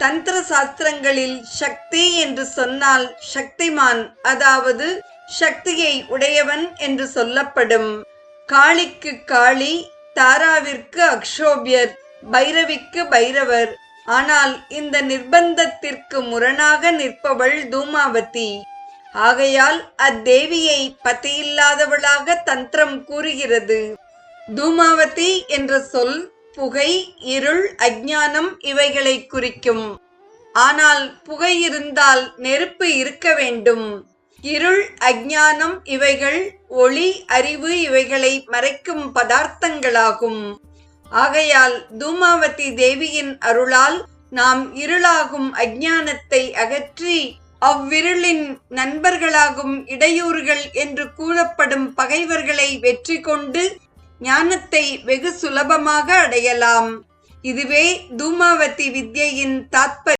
தந்திர சாஸ்திரங்களில் சக்தி என்று சொன்னால் சக்திமான், அதாவது சக்தியை உடையவன் என்று சொல்லப்படும். காளிக்கு காளி, தாராவிற்கு அக்ஷோபியர், பைரவிக்கு பைரவர். ஆனால் இந்த நிர்பந்தத்திற்கு முரணாக நிற்பவள் தூமாவதி. ஆகையால் அத்தேவியை பதியில்லாதவளாக தந்திரம் கூறுகிறது. தூமாவதி என்ற சொல் புகை, இருள், அஞ்ஞானம் இவைகளை குறிக்கும். ஆனால் புகை இருந்தால் நெருப்பு இருக்க வேண்டும். இருள், அஞ்ஞானம் இவைகள் ஒளி, அறிவு இவைகளை மறைக்கும் பதார்த்தங்களாகும். ஆகையால் தூமாவதி தேவியின் அருளால் நாம் இருளாகும் அஞ்ஞானத்தை அகற்றி அவ்விருளின் நண்பர்களாகும் இடையூறுகள் என்று கூறப்படும் பகைவர்களை வெற்றி கொண்டு ஞானத்தை வெகு சுலபமாக அடையலாம். இதுவே தூமாவதி வித்யையின் தாத்பரியம்.